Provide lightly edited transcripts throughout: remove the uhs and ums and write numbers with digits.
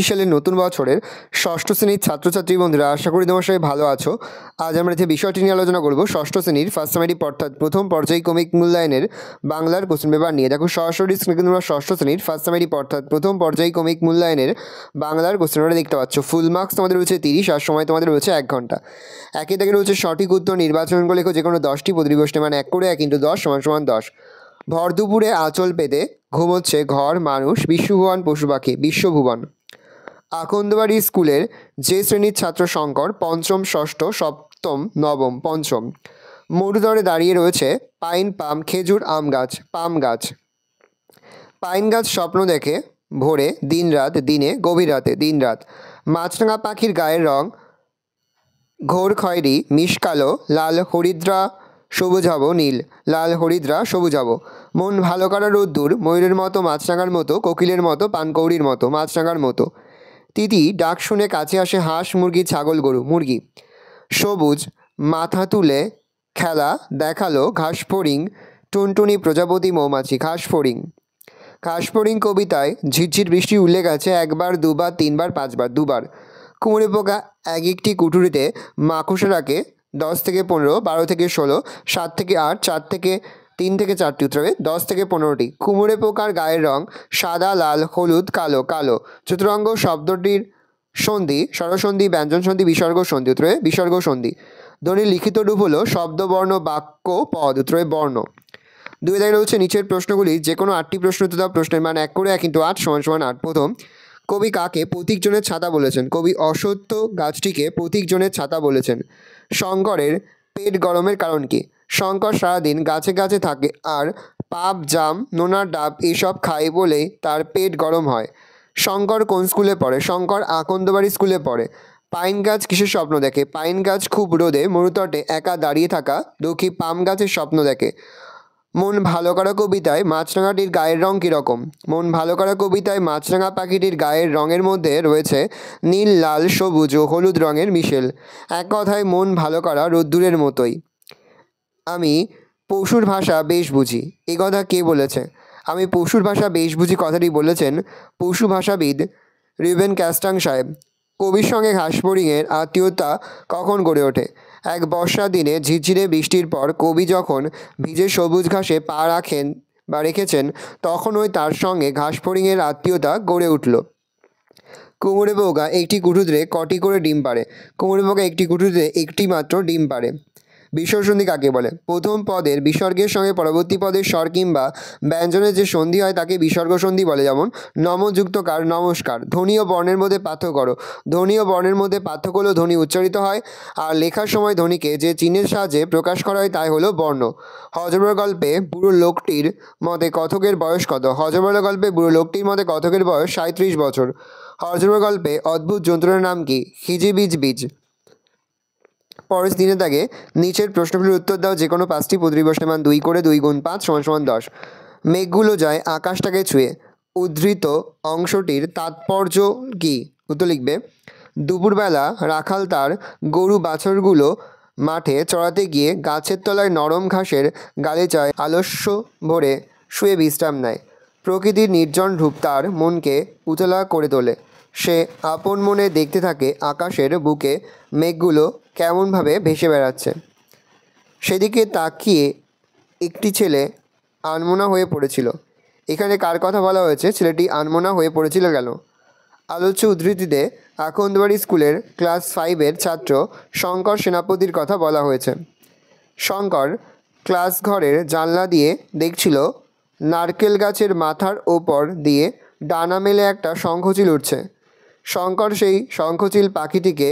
সালের নতুন বছরের ষষ্ঠ শ্রেণীর ছাত্রছাত্রী বন্ধুরা, আশা করি তোমার সবাই ভালো আছো। আজ আমরা যে বিষয়টি নিয়ে আলোচনা করব ষষ্ঠ শ্রেণীর ফার্স্ট সামেটিভ অর্থাৎ প্রথম পর্যায়ক্রমিক মূল্যায়নের বাংলার কোশ্চেন পেপার নিয়ে। দেখো সরাসরি স্ক্রিনে তোমরা ষষ্ঠ শ্রেণীর ফার্স্ট সামেটিভ অর্থাৎ প্রথম পর্যায়ক্রমিক মূল্যায়নের বাংলার কোশ্চেন পেপার দেখতে পাচ্ছ। ফুল মার্কস তোমাদের রয়েছে 30 আর সময় তোমাদের রয়েছে 1 ঘন্টা। একে থেকে রয়েছে সঠিক উত্তর নির্বাচন করে লেখো যে কোনো 10টি প্রতিটি প্রশ্নে, মানে 1 করে 1 × 10 = 10। ভর দুপুরে আঁচল পেতে ঘুমোচ্ছে ঘর মানুষ, বিশ্বভুবন পশু পাখি বিশ্বভুবন। আকন্দবাড়ি স্কুলের যে শ্রেণীর ছাত্র শঙ্কর, পঞ্চম ষষ্ঠ সপ্তম নবম পঞ্চম। মরুদরে দাঁড়িয়ে রয়েছে পাইন পাম খেজুর আম গাছ পাম গাছ। পাইন গাছ স্বপ্ন দেখে ভোরে দিন রাত, দিনে গভীর রাতে দিন রাত। মাছরাঙা পাখির গায়ের রং ঘোর খয়েরি মিশকালো, লাল হরিদ্রা সবুজাবো নীল, লাল হরিদ্রা সবুজাবো। মন ভালো করা রোদ্দুর, ময়ূরের মতো মাছরাঙার মতো, কোকিলের মতো পানকৌড়ির মতো মাছরাঙার মতো। তিতি ডাক শুনে কাছে আসে হাঁস মুরগি ছাগল গরু মুরগি। সবুজ মাথা তুলে খেলা দেখালো ঘাস ফড়িং, টুনটুনি প্রজাপতি মৌমাছি ঘাস ফড়িং। ঘাস ফড়িং কবিতায় ঝিরঝির বৃষ্টি উল্লেখ আছে 1 বার 2 বার 3 বার 5 বার 2 বার। কুমড়ে পোকা এক একটি কুঠুরিতে মাকড়সা রাখে 10 থেকে 15, 12 থেকে 16, 7 থেকে 8, 4 থেকে 3 থেকে 4টি উত্তর হবে 10 থেকে 15টি। কুমড়ে পোকার গায়ের রং সাদা লাল হলুদ কালো কালো। চতুরঙ্গ শব্দটির সন্ধি স্বরসন্ধি ব্যঞ্জন সন্ধি বিসর্গ সন্ধি, উত্তরে বিসর্গ সন্ধি। ধ্বনির লিখিত রূপ হলো শব্দ বর্ণ বাক্য পদ, উত্তরে বর্ণ। 2 দাগে রয়েছে নিচের প্রশ্নগুলি যে কোনো 8টি প্রশ্ন উত্তর দাও। প্রশ্নের মান 1 করে 1 × 8 = 8। প্রথম, কবি কাকে প্রতীকজনের ছাতা বলেছেন? কবি অশ্বত্থ গাছটিকে প্রতীকজনের ছাতা বলেছেন। শঙ্করের পেট গরমের কারণ কি? শঙ্কর সারাদিন গাছে গাছে থাকে আর পাপ জাম নোনার ডাব এসব খায় বলেই তার পেট গরম হয়। শঙ্কর কোন স্কুলে পড়ে? শঙ্কর আকন্দবাড়ি স্কুলে পড়ে। পাইন গাছ কিসের স্বপ্ন দেখে? পাইন গাছ খুব রোদে মরুতটে একা দাঁড়িয়ে থাকা দুঃখী পাম গাছের স্বপ্ন দেখে। মন ভালো করা কবিতায় মাছরাঙাটির গায়ের রং কীরকম? মন ভালো করা কবিতায় মাছরাঙা পাখিটির গায়ের রঙের মধ্যে রয়েছে নীল লাল সবুজ ও হলুদ রঙের মিশেল। এক কথায় মন ভালো করা রোদ্দুরের মতোই। আমি পশুর ভাষা বেশ বুঝি, এ কথা কে বলেছে? আমি পশুর ভাষা বেশ বুঝি কথাটি বলেছেন পশু ভাষাবিদ রিবেন ক্যাস্টাং সাহেব। কবির সঙ্গে ঘাস ফড়িংয়ের আত্মীয়তা কখন গড়ে ওঠে? এক বর্ষার দিনে ঝিরঝিরে বৃষ্টির পর কবি যখন ভিজে সবুজ ঘাসে পা রাখেন বা রেখেছেন তখনই তার সঙ্গে ঘাস ফড়িংয়ের আত্মীয়তা গড়ে উঠল। কুমড়ে পোকা একটি কুঠুরিতে কটি করে ডিম পাড়ে? কুমড়ে পোকা একটি কুঠুরিতে একটি মাত্র ডিম পাড়ে। বিসর্গ সন্ধি কাকে বলে? প্রথম পদের বিসর্গের সঙ্গে পরবর্তী পদের স্বর কিংবা ব্যঞ্জনের যে সন্ধি হয় তাকে বিসর্গ সন্ধি বলে। যেমন নমযুক্তকার নমস্কার। ধ্বনি ও বর্ণের মধ্যে পার্থক্য করো। ধ্বনি ও বর্ণের মধ্যে পার্থক্য হলো ধ্বনি উচ্চারিত হয় আর লেখার সময় ধ্বনিকে যে চিহ্নের সাহায্যে প্রকাশ করা হয় তাই হলো বর্ণ। হযবরল গল্পে বুড়ো লোকটির মতে কথকের বয়স কত? হযবরল গল্পে বুড়ো লোকটির মতে কথকের বয়স 37 বছর। হযবরল গল্পে অদ্ভুত জন্তুর নাম কি? হিজিবিজ বিজ। পরের দিনে দাগে নিচের প্রশ্নগুলির উত্তর দাও যে কোনো 5টি প্রতিটি প্রশ্নের মান 2 করে 2 × 5 = 10। মেঘগুলো যায় আকাশটাকে ছুঁয়ে, উদ্ধৃত অংশটির তাৎপর্য কী? উত্তর লিখবে দুপুরবেলা রাখাল তার গরু বাছুরগুলো মাঠে চড়াতে গিয়ে গাছের তলায় নরম ঘাসের গালিচায় আলস্য ভরে শুয়ে বিশ্রাম নেয়। প্রকৃতির নির্জন রূপ তার মনকে উতলা করে তোলে। সে আপন মনে দেখতে থাকে আকাশের বুকে মেঘগুলো কেমনভাবে ভেসে বেড়াচ্ছে। সেদিকে তাকিয়ে একটি ছেলে আনমনা হয়ে পড়েছিল। এখানে কার কথা বলা হয়েছে? ছেলেটি আনমনা হয়ে পড়েছিল কেন? আলোচ্য উদ্ধৃতিতে আকন্দবাড়ি স্কুলের ক্লাস 5-এর ছাত্র শঙ্কর সেনাপতির কথা বলা হয়েছে। শঙ্কর ক্লাস ঘরের জানলা দিয়ে দেখছিল নারকেল গাছের মাথার ওপর দিয়ে ডানা মেলে একটা শঙ্খচিল উঠছে। শঙ্কর সেই শঙ্খচিল পাখিটিকে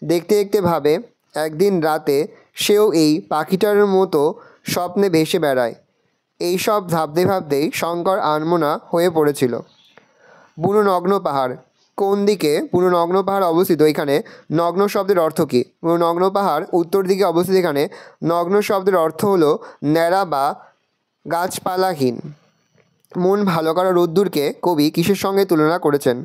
দেখতে দেখতে ভাবে একদিন রাতে সেও এই পাখিটার মতো স্বপ্নে ভেসে বেড়ায়। এই সব ভাবতে ভাবতেই শঙ্কর আনমনা হয়ে পড়েছিল। বুনো নগ্ন পাহাড় কোন দিকে? বুনো নগ্ন পাহাড় অবস্থিত এখানে। নগ্ন শব্দের অর্থ কী? বুনো নগ্ন পাহাড় উত্তর দিকে অবস্থিত এখানে। নগ্ন শব্দের অর্থ হলো ন্যাড়া বা গাছপালাহীন। মন ভালো করা রোদ্দুরকে কবি কিসের সঙ্গে তুলনা করেছেন?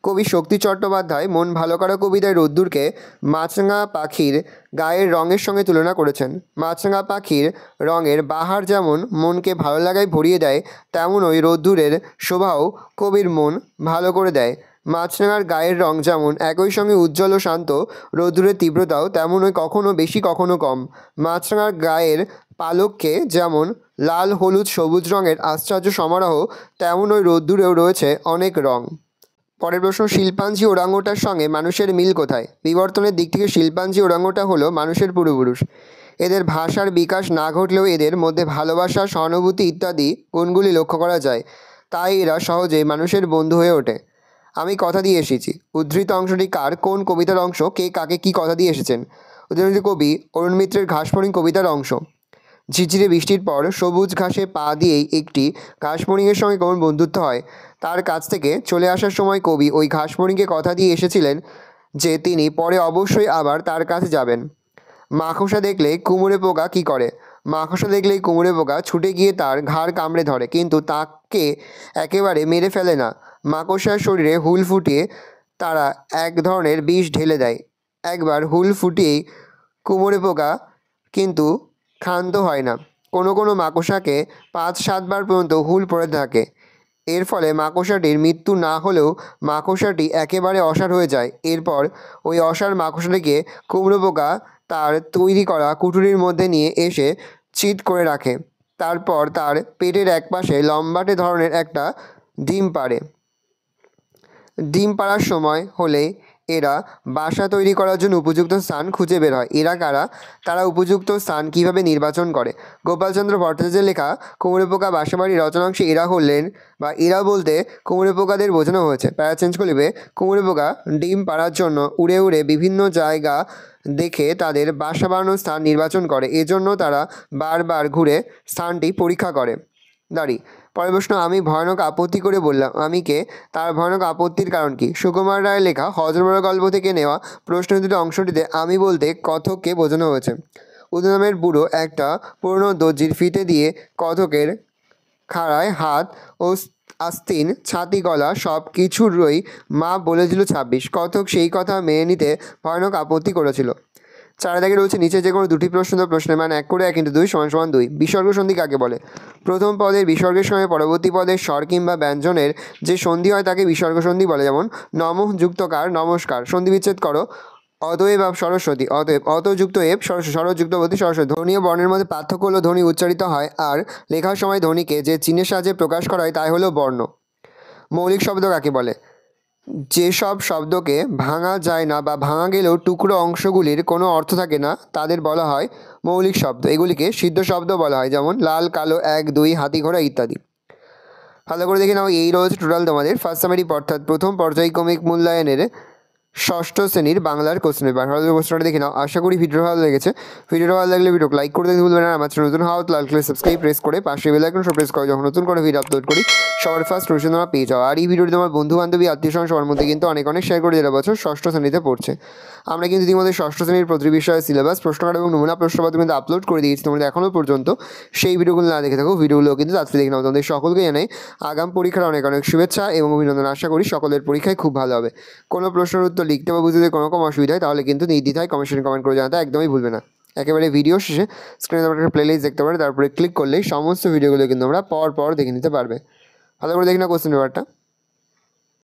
কবি শক্তি চট্টোপাধ্যায় মন ভালো করা কবিতায় রোদ্দুরকে মাছরাঙা পাখির গায়ের রঙের সঙ্গে তুলনা করেছেন। মাছরাঙা পাখির রঙের বাহার যেমন মনকে ভালো লাগায় ভরিয়ে দেয়, তেমনই রোদ্দুরের শোভাও কবির মন ভালো করে দেয়। মাছরাঙার গায়ের রং যেমন একই সঙ্গে উজ্জ্বল ও শান্ত, রোদ্দুরের তীব্রতাও তেমনই কখনো বেশি কখনো কম। মাছরাঙার গায়ের পালককে যেমন লাল, হলুদ, সবুজ রঙের আশ্চর্য সমারোহ, তেমন ওই রোদ্দুরেও রয়েছে অনেক রং। পরের প্রশ্ন, শিল্পাঞ্জি ওরাংওটার সঙ্গে মানুষের মিল কোথায়? বিবর্তনের দিক থেকে শিল্পাঞ্জি ওরাংওটা হলো মানুষের পূর্বপুরুষ। এদের ভাষার বিকাশ না ঘটলেও এদের মধ্যে ভালোবাসা, সহানুভূতি ইত্যাদি গুণগুলি লক্ষ্য করা যায়। তাই এরা সহজেই মানুষের বন্ধু হয়ে ওঠে। আমি কথা দিয়ে এসেছি। উদ্ধৃত অংশটি কার, কোন কবিতার অংশ, কে কাকে কী কথা দিয়ে এসেছেন? উদ্ধৃত কবি অরুণ মিত্রের ঘাসফড়িং কবিতার অংশ। ঝিরঝিরে বৃষ্টির পর সবুজ ঘাসে পা দিয়েই একটি ঘাসফড়িংয়ের সঙ্গে কেমন বন্ধুত্ব হয়। তার কাছ থেকে চলে আসার সময় কবি ওই ঘাসফড়িংকে কথা দিয়ে এসেছিলেন যে তিনি পরে অবশ্যই আবার তার কাছে যাবেন। মাকড়সা দেখলে কুমড়ে পোকা কী করে? মাকড়সা দেখলেই কুমড়ে পোকা ছুটে গিয়ে তার ঘাড় কামড়ে ধরে, কিন্তু তাকে একেবারে মেরে ফেলে না। মাকড়সার শরীরে হুল ফুটিয়ে তারা এক ধরনের বিষ ঢেলে দেয়। একবার হুল ফুটিয়েই কুমড়ে পোকা কিন্তু ক্ষান্ত হয় না। কোনো কোনো মাকড়সাকে 5-7 বার পর্যন্ত হুল পড়ে থাকে। এর ফলে মাকড়সাটির মৃত্যু না হলেও মাকড়সাটি একেবারে অসাড় হয়ে যায়। এরপর ওই অসাড় মাকড়সাটিকে কুমড়ো পোকা তার তৈরি করা কুঠুরির মধ্যে নিয়ে এসে চিৎ করে রাখে। তারপর তার পেটের একপাশে লম্বাটে ধরনের একটা ডিম পাড়ে। ডিম পাড়ার সময় হলে এরা বাসা তৈরি করার জন্য উপযুক্ত স্থান খুঁজে বের হয়। এরা কারা? তারা উপযুক্ত স্থান কীভাবে নির্বাচন করে? গোপালচন্দ্র ভট্টাচার্যের লেখা কুমড়ো পোকা বাসাবাড়ির রচনাংশে এরা হলেন বা এরা বলতে কুমড়ো পোকাদের বোঝানো হয়েছে। প্যারা চেঞ্জ করলে কুমড়ো পোকা ডিম পাড়ার জন্য উড়ে উড়ে বিভিন্ন জায়গা দেখে তাদের বাসা বানানোর স্থান নির্বাচন করে। এজন্য তারা বারবার ঘুরে স্থানটি পরীক্ষা করে। দাঁড়ি। পরের প্রশ্ন, আমি ভয়ানক আপত্তি করে বললাম। আমি কে? তার ভয়ানক আপত্তির কারণ কি? সুকুমার রায়ের লেখা হজরমোড়া গল্প থেকে নেওয়া প্রশ্ন দুটি অংশটিতে আমি বলতে কথককে বোঝানো হয়েছে। উদু নামের বুড়ো একটা পুরনো দর্জির ফিতে দিয়ে কথকের খাড়ায় হাত ও আস্তিন, ছাতি, গলা সব কিছুরই মাপ বলেছিল 26। কথক সেই কথা মেনে নিতে ভয়ানক আপত্তি করেছিল। 4 দাগে রয়েছে নিচে যে কোনো দুটি প্রশ্ন প্রশ্নের মান 1 করে 1 × 2 = 2। বিসর্গ সন্ধি কাকে বলে? প্রথম পদের বিসর্গের সঙ্গে পরবর্তী পদের স্বর কিংবা ব্যঞ্জনের যে সন্ধি হয় তাকে বিসর্গ সন্ধি বলে। যেমন নমঃ যুক্ত কার, নমস্কার। সন্ধি বিচ্ছেদ করো। অতএব সরস্বতী, অতএব। অত যুক্ত এব, সরস যুক্ত বতী, সরস্বতী। ধ্বনি ও বর্ণের মধ্যে পার্থক্য হলো ধ্বনি উচ্চারিত হয় আর লেখার সময় ধ্বনিকে যে চিহ্নের সাহায্যে প্রকাশ করা হয় তাই হলো বর্ণ। মৌলিক শব্দ কাকে বলে? যেসব শব্দকে ভাঙা যায় না বা ভাঙা গেলেও টুকরো অংশগুলির কোনো অর্থ থাকে না তাদের বলা হয় মৌলিক শব্দ। এগুলিকে সিদ্ধ শব্দ বলা হয়। যেমন লাল, কালো, 1, 2, হাতি, ঘোড়া ইত্যাদি। ভালো করে দেখে নাও। এই রয়েছে টোটাল তোমাদের ফার্স্ট সামারি অর্থাৎ প্রথম পর্যায়ক্রমিক মূল্যায়নের ষষ্ঠ শ্রেণীর বাংলার কোশ্চেন পেপার। ভালো প্রশ্নটা দেখে নাও। আশা করি ভিডিও ভালো লেগেছে। ভিডিওটা ভালো লাগলে ভিডিওকে লাইক করে দিতে ভুলবেন না। আমার চ্যানেল নতুন হওয়া লাল কালার সাবস্ক্রাইব প্রেস করে পাশে বেল আইকন প্রেস করে যখন নতুন করে ভিডিও আপলোড করি সবার ফার্স্ট নোটিফিকেশন তোমরা পেয়ে যাও। আর এই ভিডিওটি তোমার বন্ধু বান্ধবী আত্মীয় স্বজন সবার মধ্যে কিন্তু অনেক শেয়ার করে দেওয়া বছর ষষ্ঠ শ্রেণীতে পড়ছে। আমরা কিন্তু ইতিমধ্যে ষষ্ঠ শ্রেণীর প্রতি বিষয়ের সিলেবাস, প্রশ্নকার এবং নমুনা প্রশ্নপত্র কিন্তু আপলোড করে দিয়েছি। তোমরা এখনও পর্যন্ত সেই ভিডিওগুলো না দেখে থাকো, ভিডিওগুলো কিন্তু তাড়াতাড়ি দেখে নাও। তোমাদের সকলকে জানাই আগাম পরীক্ষার অনেক শুভেচ্ছা এবং অভিনন্দন। আশা করি সকলের পরীক্ষায় খুব ভালো হবে। কোনো প্রশ্নের উত্তর লিখতে বা বুঝতে কোনো রকম অসুবিধা হয় তাহলে কিন্তু নির্দ্বিধায় কমেন্ট করে জানাতে একদমই ভুলবে না। একেবারে ভিডিও শেষে স্ক্রিনে তোমরা একটা প্লেলিস্ট দেখতে পারবে, তারপরে ক্লিক করলেই সমস্ত ভিডিওগুলো কিন্তু তোমরা পর দেখে নিতে পারবে। ভালো করে দেখি না কোশ্চেন পেপারটা।